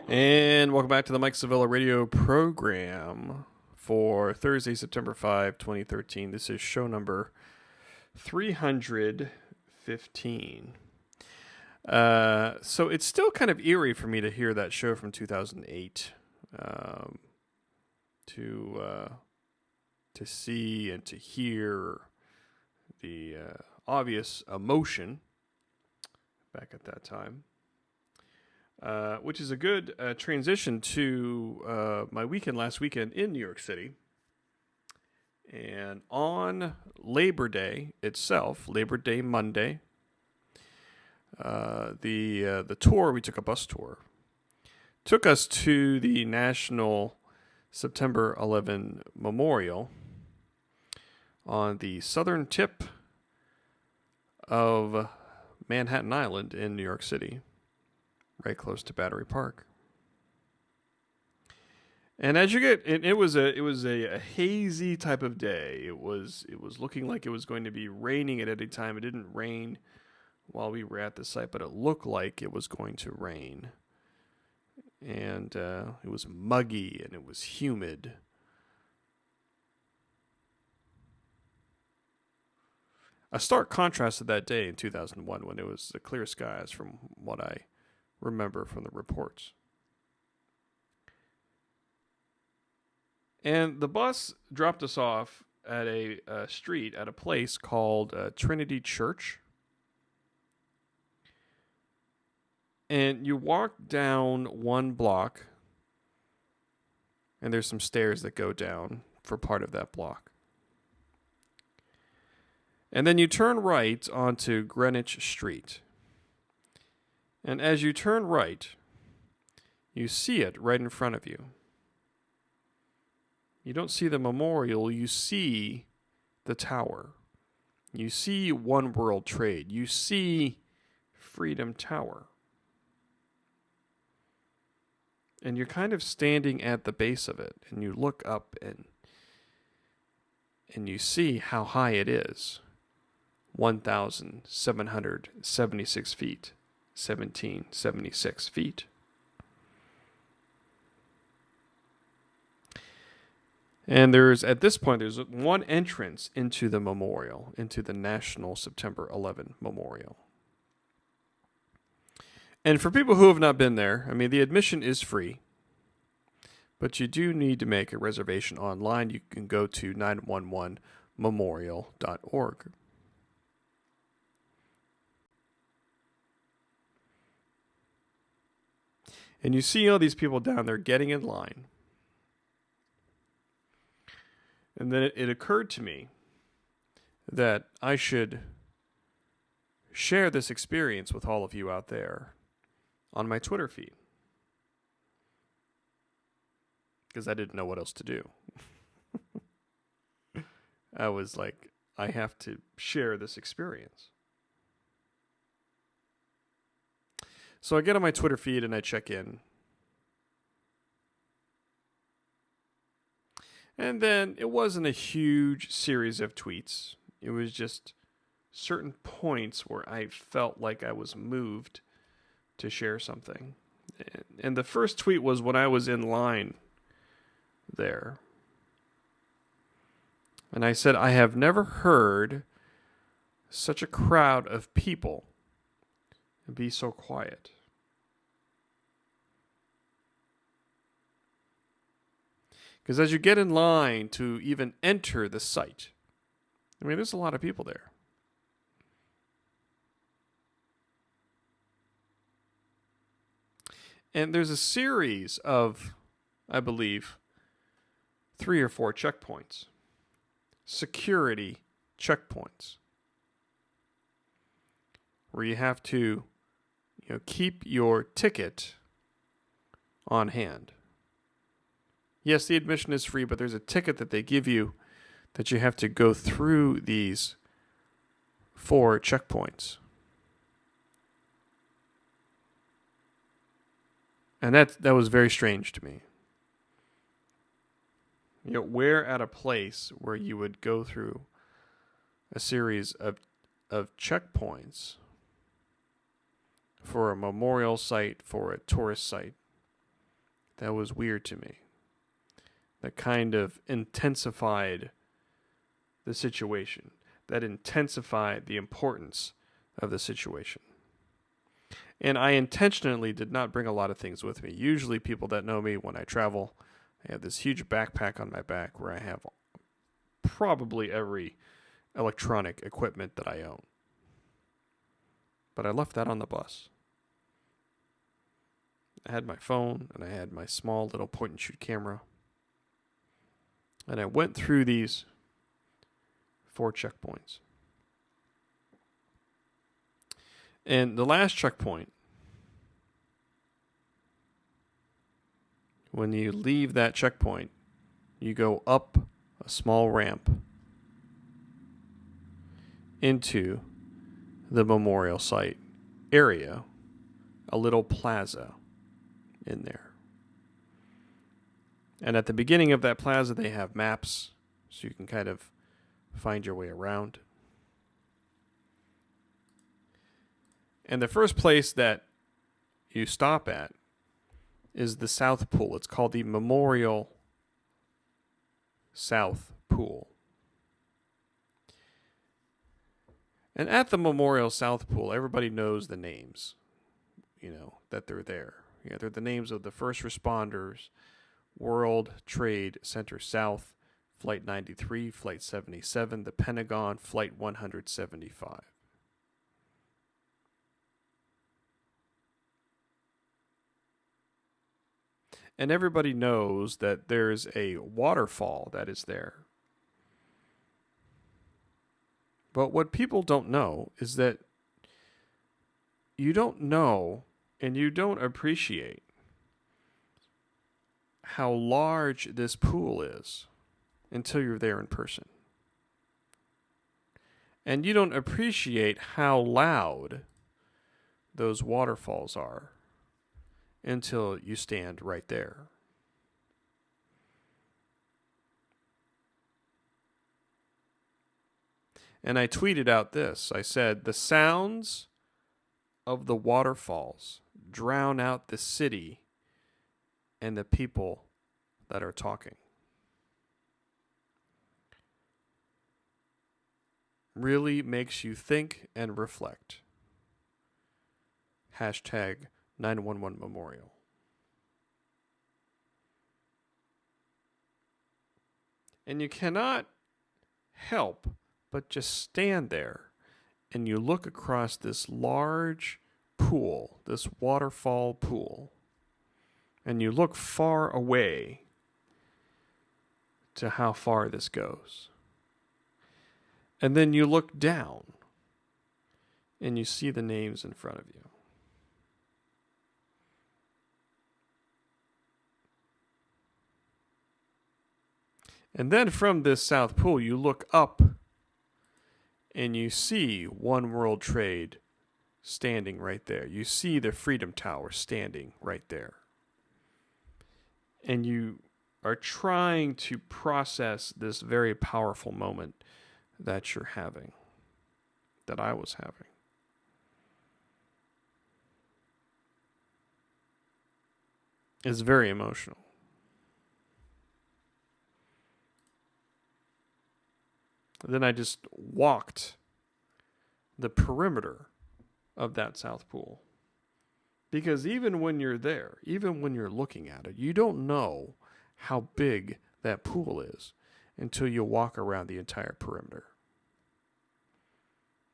And welcome back to the Mike Sevilla radio program for Thursday, September 5, 2013. This is show number 315. So it's still kind of eerie for me to hear that show from 2008, to see and to hear the obvious emotion back at that time. Which is a good transition to my weekend last weekend in New York City. And on Labor Day itself, Labor Day Monday, the tour, we took a bus tour, took us to the National September 11 Memorial on the southern tip of Manhattan Island in New York City, right close to Battery Park. And as you get, it was a hazy type of day. It was looking like it was going to be raining at any time. It didn't rain while we were at the site, but it looked like it was going to rain. And it was muggy and it was humid. A stark contrast to that day in 2001 when it was the clear skies, from what I remember from the reports. And the bus dropped us off at a street at a place called Trinity Church. And you walk down one block, and there's some stairs that go down for part of that block. And then you turn right onto Greenwich Street. And as you turn right, you see it right in front of you. You don't see the memorial, you see the tower. You see One World Trade. You see Freedom Tower. And you're kind of standing at the base of it, and you look up and you see how high it is. 1,776 feet. 1776 feet. And at this point, there's one entrance into the memorial, into the National September 11 Memorial. And for people who have not been there, I mean, the admission is free, but you do need to make a reservation online. You can go to 911memorial.org. And you see all these people down there getting in line. And then it occurred to me that I should share this experience with all of you out there on my Twitter feed, because I didn't know what else to do. I was like, I have to share this experience. So I get on my Twitter feed and I check in. And then it wasn't a huge series of tweets. It was just certain points where I felt like I was moved to share something. And the first tweet was when I was in line there. And I said, I have never heard such a crowd of people be so quiet. Because as you get in line to even enter the site, I mean, there's a lot of people there. And there's a series of, I believe, 3 or 4 checkpoints. Security checkpoints. Where you have to, keep your ticket on hand. Yes, the admission is free, but there's a ticket that they give you that you have to go through these 4 checkpoints. And that was very strange to me. We're at a place where you would go through a series of checkpoints for a memorial site, for a tourist site. that was weird to me. That kind of intensified the situation. That intensified the importance of the situation. And I intentionally did not bring a lot of things with me. Usually people that know me when I travel, I have this huge backpack on my back where I have probably every electronic equipment that I own. But I left that on the bus. I had my phone and I had my small little point and shoot camera. And I went through these 4 checkpoints. And the last checkpoint, when you leave that checkpoint, you go up a small ramp into the memorial site area, a little plaza in there. And at the beginning of that plaza, they have maps, so you can kind of find your way around. And the first place that you stop at is the South Pool. It's called the Memorial South Pool. And at the Memorial South Pool, everybody knows the names, that they're there. Yeah, they're the names of the first responders, World Trade Center South, Flight 93, Flight 77, the Pentagon, Flight 175. And everybody knows that there's a waterfall that is there. But what people don't know is that you don't know and you don't appreciate how large this pool is until you're there in person. And you don't appreciate how loud those waterfalls are until you stand right there. And I tweeted out this. I said, the sounds of the waterfalls drown out the city and the people that are talking. Really makes you think and reflect. Hashtag 911 Memorial. And you cannot help but just stand there and you look across this large pool, this waterfall pool, and you look far away to how far this goes. And then you look down and you see the names in front of you. And then from this South Pool, you look up and you see One World Trade standing right there. You see the Freedom Tower standing right there. And you are trying to process this very powerful moment that you're having, that I was having. It's very emotional. Then I just walked the perimeter of that South Pool. Because even when you're there, even when you're looking at it, you don't know how big that pool is until you walk around the entire perimeter.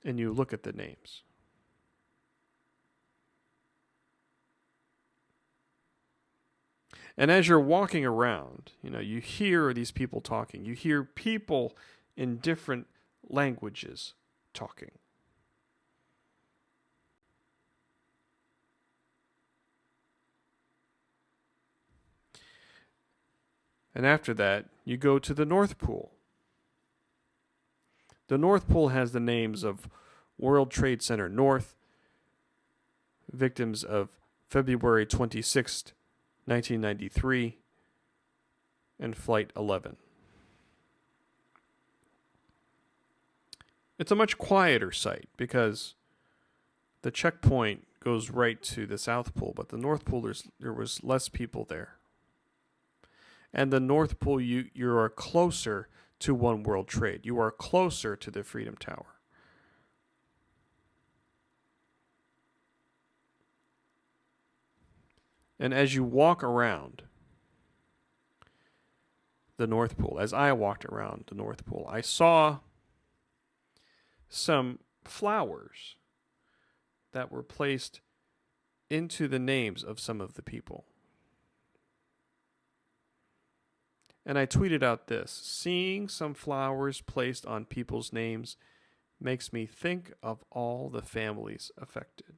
And you look at the names. And as you're walking around, you hear these people talking. You hear people in different languages talking. And after that, you go to the North Pool. The North Pool has the names of World Trade Center North, victims of February 26th, 1993, and Flight 11. It's a much quieter site because the checkpoint goes right to the South Pool, but the North Pool, there was less people there. And the North Pole, you are closer to One World Trade. You are closer to the Freedom Tower. And as you walk around the North Pole, as I walked around the North Pole, I saw some flowers that were placed into the names of some of the people. And I tweeted out this: seeing some flowers placed on people's names makes me think of all the families affected.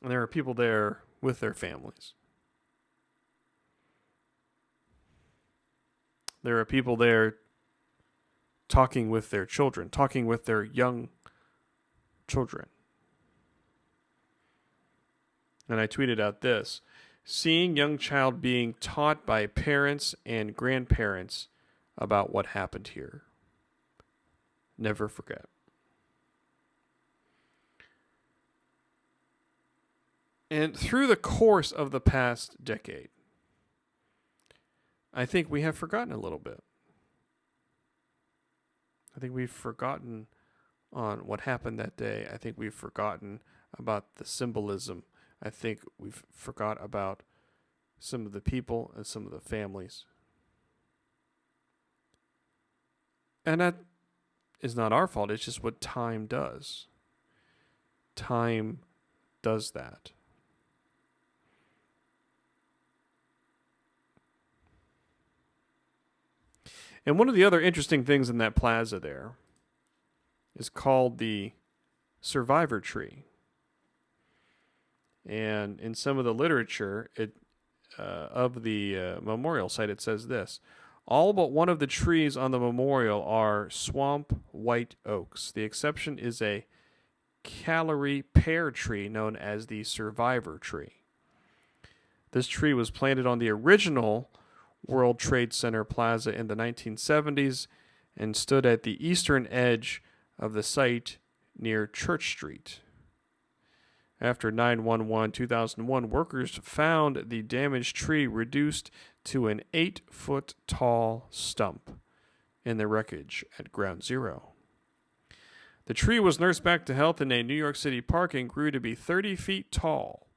And there are people there with their families. There are people there talking with their children, talking with their young children. And I tweeted out this: seeing young child being taught by parents and grandparents about what happened here. Never forget. And through the course of the past decade, I think we have forgotten a little bit. I think we've forgotten on what happened that day. I think we've forgotten about the symbolism. I think we've forgot about some of the people and some of the families. And that is not our fault. It's just what time does. Time does that. And one of the other interesting things in that plaza there is called the survivor tree. And in some of the literature of the memorial site, it says this: all but one of the trees on the memorial are swamp white oaks. The exception is a Callery pear tree known as the survivor tree. This tree was planted on the original World Trade Center Plaza in the 1970s and stood at the eastern edge of the site near Church Street. After 9/11/2001, workers found the damaged tree reduced to an 8-foot tall stump in the wreckage at Ground Zero. The tree was nursed back to health in a New York City park and grew to be 30 feet tall,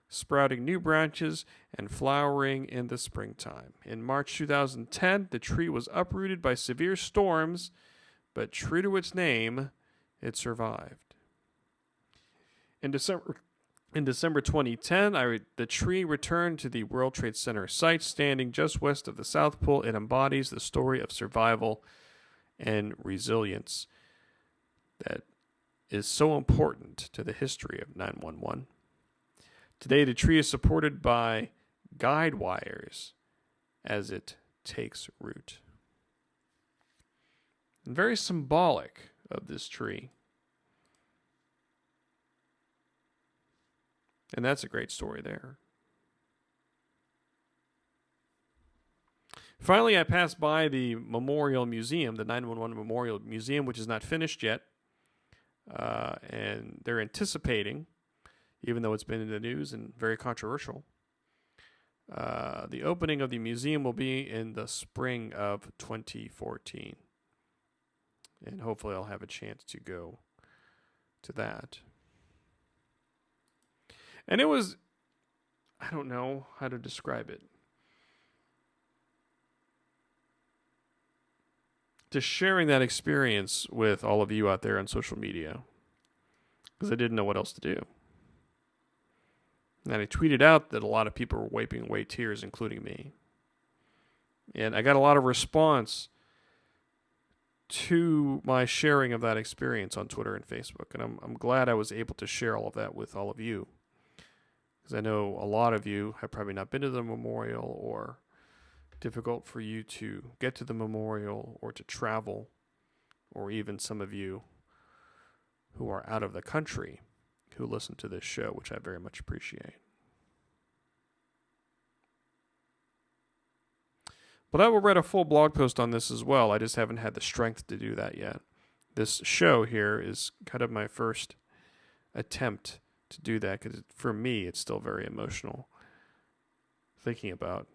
sprouting new branches and flowering in the springtime. In March 2010, the tree was uprooted by severe storms, but true to its name, it survived. In December 2010, the tree returned to the World Trade Center site, standing just west of the South Pole. It embodies the story of survival and resilience that is so important to the history of 9/11. Today, the tree is supported by guide wires as it takes root. And very symbolic of this tree. And that's a great story there. Finally, I passed by the Memorial Museum, the 911 Memorial Museum, which is not finished yet. And they're anticipating, even though it's been in the news and very controversial, the opening of the museum will be in the spring of 2014. And hopefully I'll have a chance to go to that. And it was, I don't know how to describe it. Just sharing that experience with all of you out there on social media, because I didn't know what else to do. And I tweeted out that a lot of people were wiping away tears, including me. And I got a lot of response to my sharing of that experience on Twitter and Facebook. And I'm glad I was able to share all of that with all of you, because I know a lot of you have probably not been to the memorial, or difficult for you to get to the memorial or to travel, or even some of you who are out of the country who listen to this show, which I very much appreciate. But I will write a full blog post on this as well. I just haven't had the strength to do that yet. This show here is kind of my first attempt to do that, because for me, it's still very emotional thinking about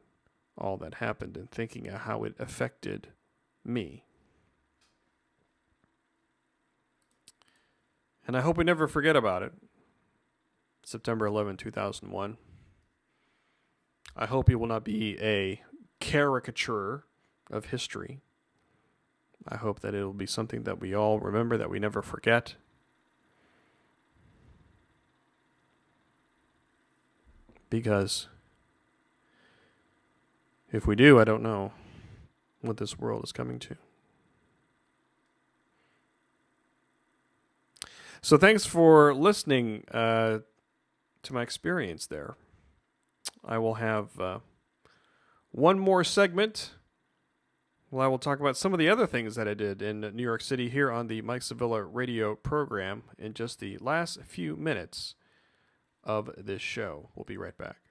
all that happened and thinking of how it affected me. And I hope we never forget about it. September 11, 2001. I hope it will not be a caricature of history. I hope that it will be something that we all remember, that we never forget. Because if we do, I don't know what this world is coming to. So thanks for listening to my experience there. I will have one more segment. Well, I will talk about some of the other things that I did in New York City here on the Mike Sevilla radio program in just the last few minutes of this show. We'll be right back.